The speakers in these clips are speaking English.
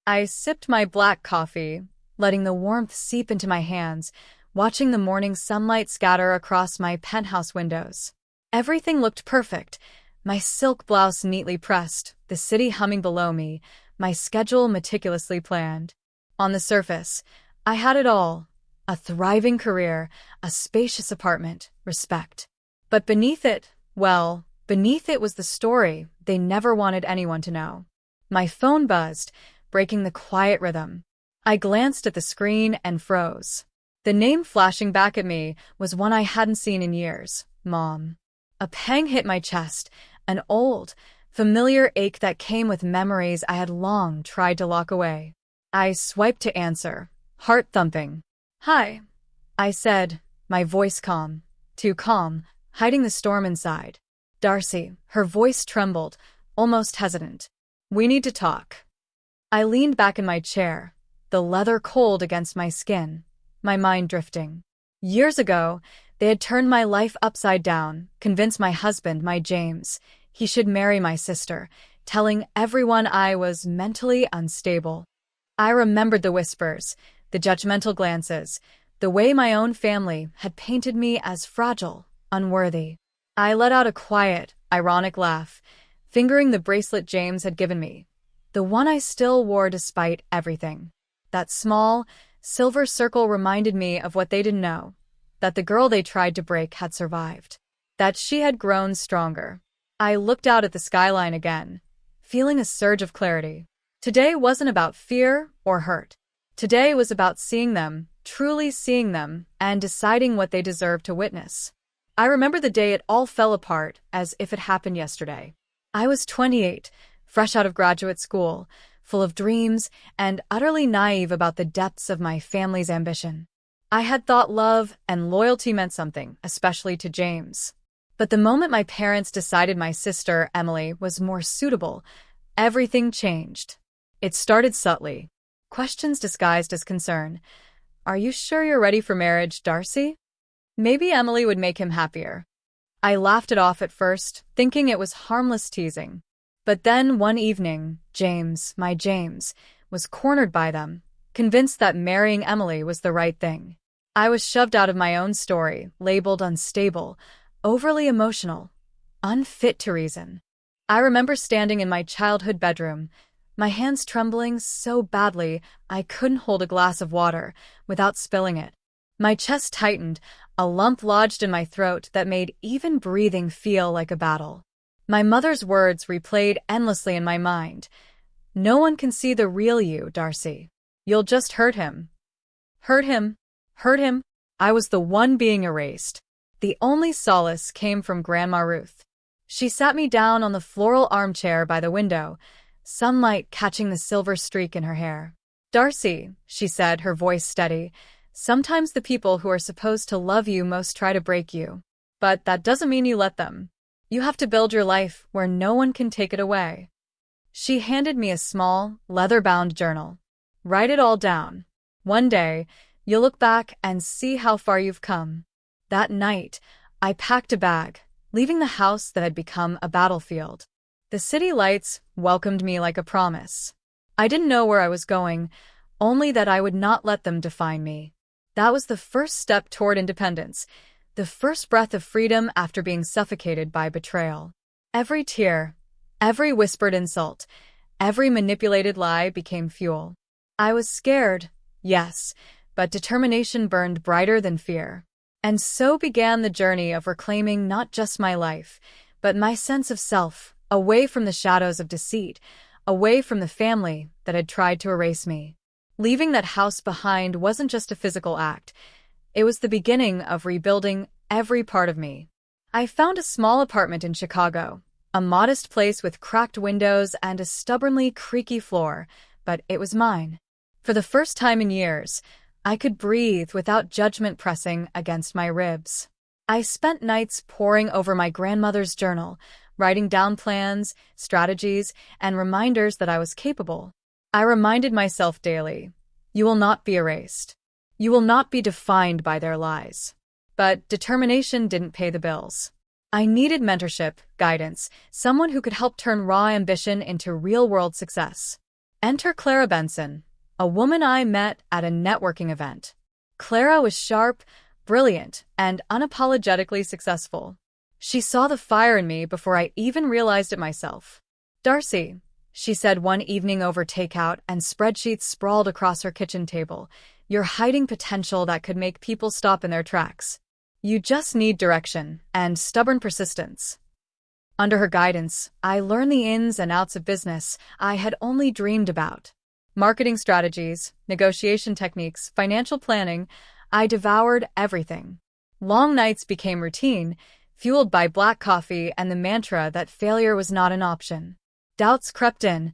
I sipped my black coffee, letting the warmth seep into my hands, watching the morning sunlight scatter across my penthouse windows. Everything looked perfect. My silk blouse neatly pressed, the city humming below me, my schedule meticulously planned. On the surface, I had it all: a thriving career, a spacious apartment, respect. But beneath it, well, beneath it was the story they never wanted anyone to know. My phone buzzed, breaking the quiet rhythm. I glanced at the screen and froze. The name flashing back at me was one I hadn't seen in years: Mom. A pang hit my chest, an old, familiar ache that came with memories I had long tried to lock away. I swiped to answer, heart thumping. "Hi," I said, my voice calm, too calm, hiding the storm inside. "Darcy," her voice trembled, almost hesitant. "We need to talk." I leaned back in my chair, the leather cold against my skin, my mind drifting. Years ago, they had turned my life upside down, convinced my husband, my James, he should marry my sister, telling everyone I was mentally unstable. I remembered the whispers, the judgmental glances, the way my own family had painted me as fragile, unworthy. I let out a quiet, ironic laugh, fingering the bracelet James had given me, the one I still wore despite everything. That small, silver circle reminded me of what they didn't know: that the girl they tried to break had survived, that she had grown stronger. I looked out at the skyline again, feeling a surge of clarity. Today wasn't about fear or hurt. Today was about seeing them, truly seeing them, and deciding what they deserved to witness. I remember the day it all fell apart as if it happened yesterday. I was 28, fresh out of graduate school, full of dreams, and utterly naive about the depths of my family's ambition. I had thought love and loyalty meant something, especially to James. But the moment my parents decided my sister, Emily, was more suitable, everything changed. It started subtly. Questions disguised as concern. "Are you sure you're ready for marriage, Darcy?" Maybe Emily would make him happier. I laughed it off at first, thinking it was harmless teasing. But then one evening, James, my James, was cornered by them, convinced that marrying Emily was the right thing. I was shoved out of my own story, labeled unstable, overly emotional, unfit to reason. I remember standing in my childhood bedroom, my hands trembling so badly I couldn't hold a glass of water without spilling it. My chest tightened, a lump lodged in my throat that made even breathing feel like a battle. My mother's words replayed endlessly in my mind. "No one can see the real you, Darcy. You'll just hurt him." Hurt him? Hurt him? I was the one being erased. The only solace came from Grandma Ruth. She sat me down on the floral armchair by the window, sunlight catching the silver streak in her hair. "Darcy," she said, her voice steady, "sometimes the people who are supposed to love you most try to break you. But that doesn't mean you let them. You have to build your life where no one can take it away." She handed me a small, leather-bound journal. "Write it all down. One day, you'll look back and see how far you've come." That night, I packed a bag, leaving the house that had become a battlefield. The city lights welcomed me like a promise. I didn't know where I was going, only that I would not let them define me. That was the first step toward independence, the first breath of freedom after being suffocated by betrayal. Every tear, every whispered insult, every manipulated lie became fuel. I was scared, yes, but determination burned brighter than fear. And so began the journey of reclaiming not just my life, but my sense of self, away from the shadows of deceit, away from the family that had tried to erase me. Leaving that house behind wasn't just a physical act. It was the beginning of rebuilding every part of me. I found a small apartment in Chicago, a modest place with cracked windows and a stubbornly creaky floor, but it was mine. For the first time in years, I could breathe without judgment pressing against my ribs. I spent nights poring over my grandmother's journal, writing down plans, strategies, and reminders that I was capable. I reminded myself daily, "You will not be erased. You will not be defined by their lies." But determination didn't pay the bills. I needed mentorship, guidance, someone who could help turn raw ambition into real-world success. Enter Clara Benson, a woman I met at a networking event. Clara was sharp, brilliant, and unapologetically successful. She saw the fire in me before I even realized it myself. "Darcy," she said one evening over takeout and spreadsheets sprawled across her kitchen table, "you're hiding potential that could make people stop in their tracks. You just need direction and stubborn persistence." Under her guidance, I learned the ins and outs of business I had only dreamed about. Marketing strategies, negotiation techniques, financial planning, I devoured everything. Long nights became routine, fueled by black coffee and the mantra that failure was not an option. Doubts crept in.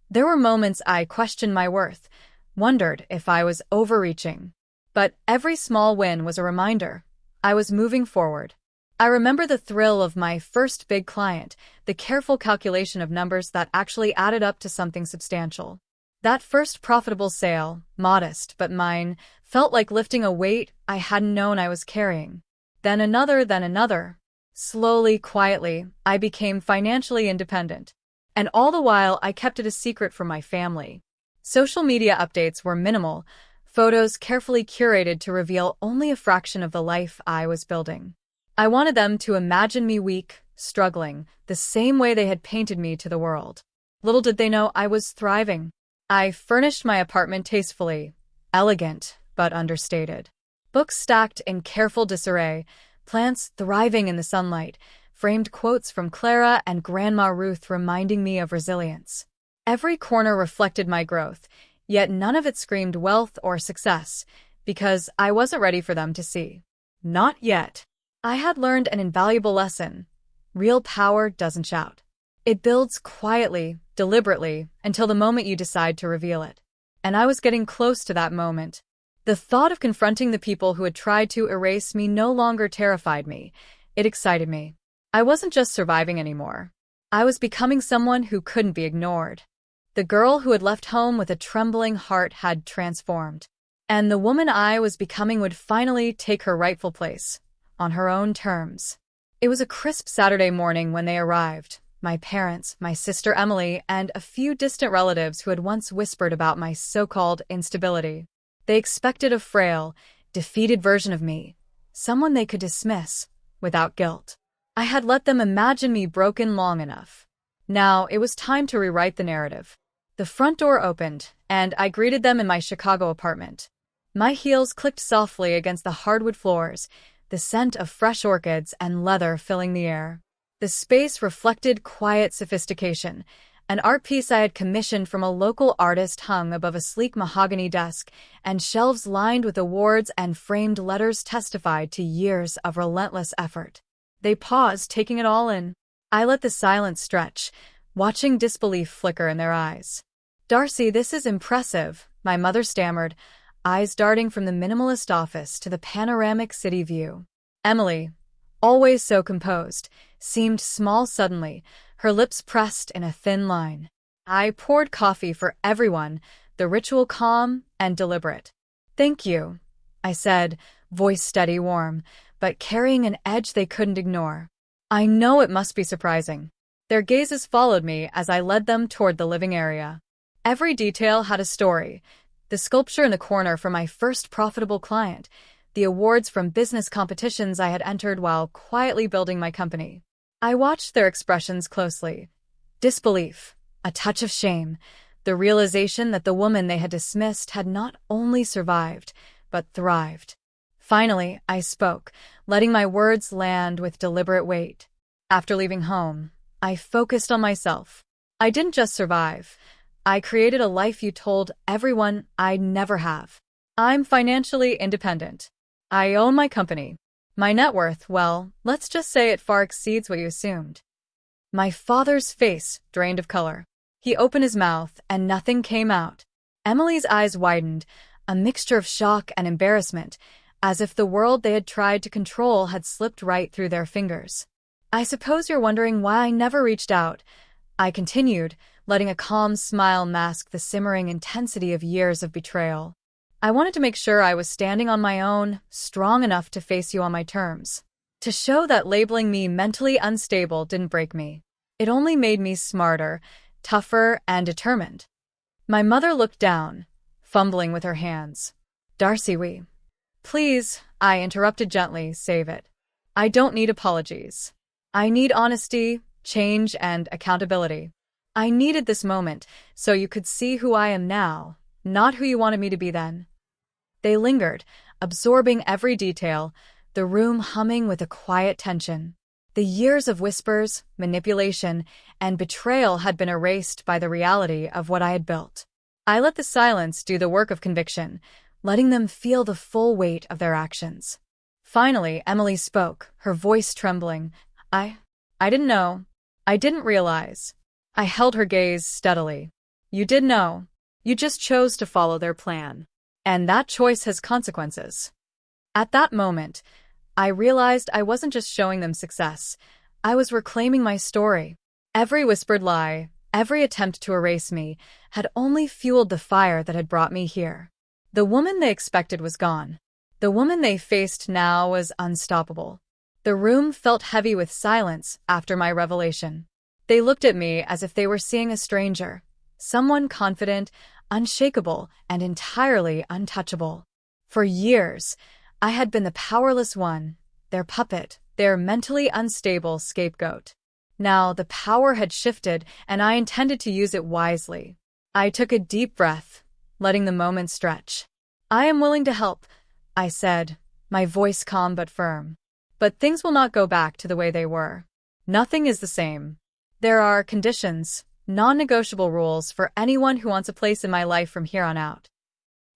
There were moments I questioned my worth, wondered if I was overreaching. But every small win was a reminder. I was moving forward. I remember the thrill of my first big client, the careful calculation of numbers that actually added up to something substantial. That first profitable sale, modest but mine, felt like lifting a weight I hadn't known I was carrying. Then another, then another. Slowly, quietly, I became financially independent. And all the while, I kept it a secret from my family. Social media updates were minimal, photos carefully curated to reveal only a fraction of the life I was building. I wanted them to imagine me weak, struggling, the same way they had painted me to the world. Little did they know I was thriving. I furnished my apartment tastefully, elegant but understated. Books stacked in careful disarray, plants thriving in the sunlight, framed quotes from Clara and Grandma Ruth reminding me of resilience. Every corner reflected my growth, yet none of it screamed wealth or success, because I wasn't ready for them to see. Not yet. I had learned an invaluable lesson. Real power doesn't shout. It builds quietly, deliberately, until the moment you decide to reveal it. And I was getting close to that moment. The thought of confronting the people who had tried to erase me no longer terrified me. It excited me. I wasn't just surviving anymore. I was becoming someone who couldn't be ignored. The girl who had left home with a trembling heart had transformed. And the woman I was becoming would finally take her rightful place, on her own terms. It was a crisp Saturday morning when they arrived. My parents, my sister Emily, and a few distant relatives who had once whispered about my so-called instability. They expected a frail, defeated version of me, someone they could dismiss without guilt. I had let them imagine me broken long enough. Now it was time to rewrite the narrative. The front door opened, and I greeted them in my Chicago apartment. My heels clicked softly against the hardwood floors, the scent of fresh orchids and leather filling the air. The space reflected quiet sophistication. An art piece I had commissioned from a local artist hung above a sleek mahogany desk, and shelves lined with awards and framed letters testified to years of relentless effort. They paused, taking it all in. I let the silence stretch, watching disbelief flicker in their eyes. "Darcy, this is impressive," my mother stammered, eyes darting from the minimalist office to the panoramic city view. Emily, always so composed, seemed small suddenly, her lips pressed in a thin line. I poured coffee for everyone, the ritual calm and deliberate. "Thank you," I said, voice steady, warm, but carrying an edge they couldn't ignore. "I know it must be surprising." Their gazes followed me as I led them toward the living area. Every detail had a story. The sculpture in the corner for my first profitable client, the awards from business competitions I had entered while quietly building my company. I watched their expressions closely. Disbelief, a touch of shame, the realization that the woman they had dismissed had not only survived, but thrived. Finally, I spoke, letting my words land with deliberate weight. After leaving home, I focused on myself. I didn't just survive. I created a life you told everyone I'd never have. I'm financially independent. I own my company. My net worth, well, let's just say it far exceeds what you assumed. My father's face drained of color. He opened his mouth, and nothing came out. Emily's eyes widened, a mixture of shock and embarrassment, as if the world they had tried to control had slipped right through their fingers. "I suppose you're wondering why I never reached out," I continued, letting a calm smile mask the simmering intensity of years of betrayal. "I wanted to make sure I was standing on my own, strong enough to face you on my terms. To show that labeling me mentally unstable didn't break me. It only made me smarter, tougher, and determined." My mother looked down, fumbling with her hands. Darcy, Please, I interrupted gently, save it. I don't need apologies. I need honesty, change, and accountability. I needed this moment so you could see who I am now, not who you wanted me to be then. They lingered, absorbing every detail, the room humming with a quiet tension. The years of whispers, manipulation, and betrayal had been erased by the reality of what I had built. I let the silence do the work of conviction, letting them feel the full weight of their actions. Finally, Emily spoke, her voice trembling. I didn't know. I didn't realize. I held her gaze steadily. You did know. You just chose to follow their plan. And that choice has consequences. At that moment, I realized I wasn't just showing them success. I was reclaiming my story. Every whispered lie, every attempt to erase me, had only fueled the fire that had brought me here. The woman they expected was gone. The woman they faced now was unstoppable. The room felt heavy with silence after my revelation. They looked at me as if they were seeing a stranger, someone confident, unshakable, and entirely untouchable. For years, I had been the powerless one, their puppet, their mentally unstable scapegoat. Now the power had shifted, and I intended to use it wisely. I took a deep breath, letting the moment stretch. I am willing to help, I said, my voice calm but firm. But things will not go back to the way they were. Nothing is the same. There are conditions, non-negotiable rules for anyone who wants a place in my life from here on out.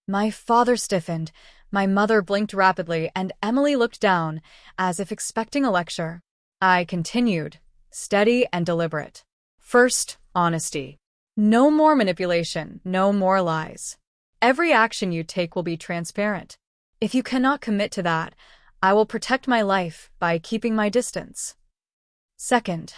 My father stiffened, my mother blinked rapidly, and Emily looked down, as if expecting a lecture. I continued, steady and deliberate. First, honesty. No more manipulation, no more lies. Every action you take will be transparent. If you cannot commit to that, I will protect my life by keeping my distance. Second,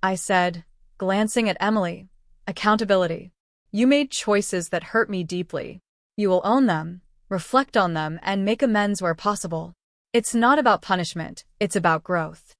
I said, glancing at Emily, accountability. You made choices that hurt me deeply. You will own them, reflect on them, and make amends where possible. It's not about punishment, it's about growth.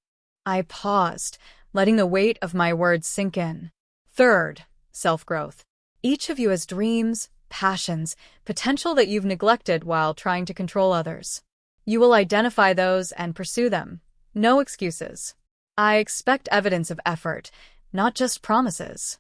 I paused, letting the weight of my words sink in. Third, self-growth. Each of you has dreams, passions, potential that you've neglected while trying to control others. You will identify those and pursue them. No excuses. I expect evidence of effort, not just promises.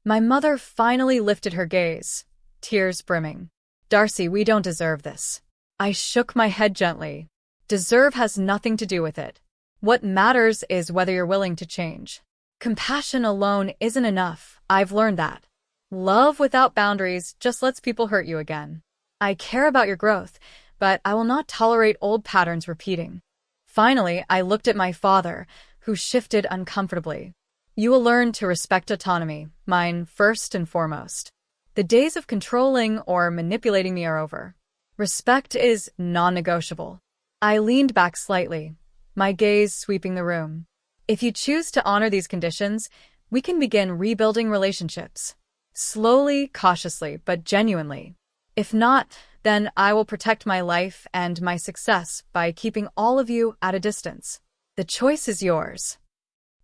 My mother finally lifted her gaze, tears brimming. Darcy, we don't deserve this. I shook my head gently. Deserve has nothing to do with it. What matters is whether you're willing to change. Compassion alone isn't enough, I've learned that. Love without boundaries just lets people hurt you again. I care about your growth, but I will not tolerate old patterns repeating. Finally, I looked at my father, who shifted uncomfortably. You will learn to respect autonomy, mine first and foremost. The days of controlling or manipulating me are over. Respect is non-negotiable. I leaned back slightly, my gaze sweeping the room. If you choose to honor these conditions, we can begin rebuilding relationships. Slowly, cautiously, but genuinely. If not, then I will protect my life and my success by keeping all of you at a distance. The choice is yours.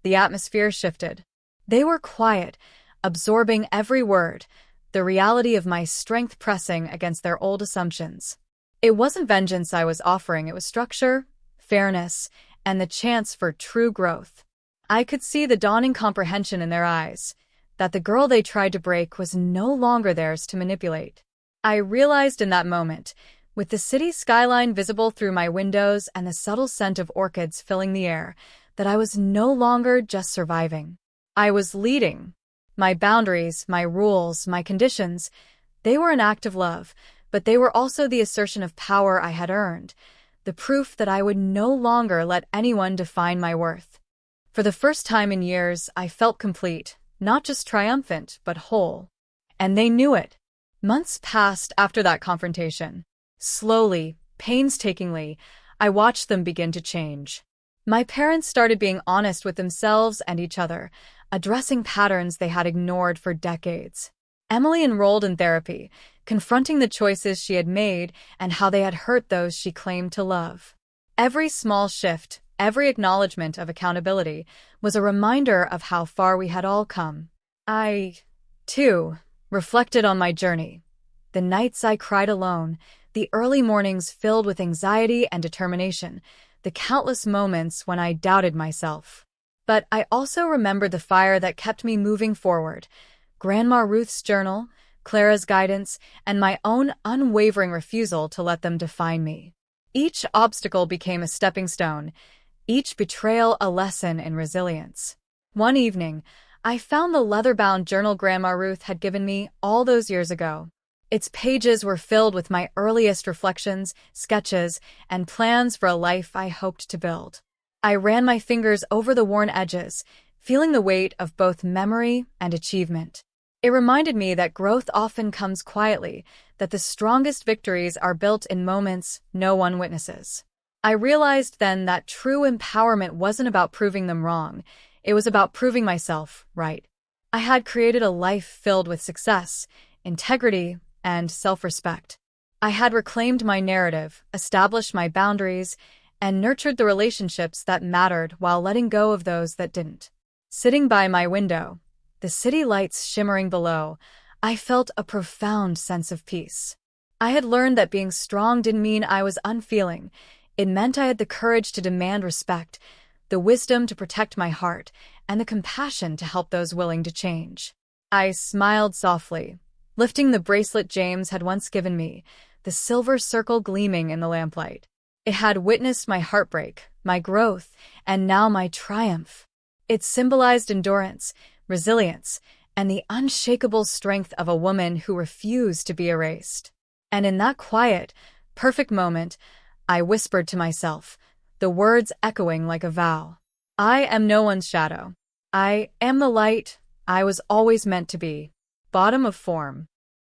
The atmosphere shifted. They were quiet, absorbing every word, the reality of my strength pressing against their old assumptions. It wasn't vengeance I was offering, it was structure, fairness, and the chance for true growth. I could see the dawning comprehension in their eyes, that the girl they tried to break was no longer theirs to manipulate. I realized in that moment, with the city skyline visible through my windows and the subtle scent of orchids filling the air, that I was no longer just surviving. I was leading. My boundaries, my rules, my conditions, they were an act of love, but they were also the assertion of power I had earned, the proof that I would no longer let anyone define my worth. For the first time in years, I felt complete, not just triumphant, but whole. And they knew it. Months passed after that confrontation. Slowly, painstakingly, I watched them begin to change. My parents started being honest with themselves and each other, addressing patterns they had ignored for decades. Emily enrolled in therapy, confronting the choices she had made and how they had hurt those she claimed to love. Every small shift, every acknowledgement of accountability, was a reminder of how far we had all come. I, too, reflected on my journey. The nights I cried alone, the early mornings filled with anxiety and determination, the countless moments when I doubted myself. But I also remembered the fire that kept me moving forward. Grandma Ruth's journal, Clara's guidance, and my own unwavering refusal to let them define me. Each obstacle became a stepping stone, each betrayal a lesson in resilience. One evening, I found the leather-bound journal Grandma Ruth had given me all those years ago. Its pages were filled with my earliest reflections, sketches, and plans for a life I hoped to build. I ran my fingers over the worn edges, feeling the weight of both memory and achievement. It reminded me that growth often comes quietly, that the strongest victories are built in moments no one witnesses. I realized then that true empowerment wasn't about proving them wrong, it was about proving myself right. I had created a life filled with success, integrity, and self-respect. I had reclaimed my narrative, established my boundaries, and nurtured the relationships that mattered while letting go of those that didn't. Sitting by my window, the city lights shimmering below, I felt a profound sense of peace. I had learned that being strong didn't mean I was unfeeling. It meant I had the courage to demand respect, the wisdom to protect my heart, and the compassion to help those willing to change. I smiled softly, lifting the bracelet James had once given me, the silver circle gleaming in the lamplight. It had witnessed my heartbreak, my growth, and now my triumph. It symbolized endurance, resilience, and the unshakable strength of a woman who refused to be erased. And in that quiet, perfect moment, I whispered to myself, the words echoing like a vow. I am no one's shadow. I am the light I was always meant to be. Bottom of form.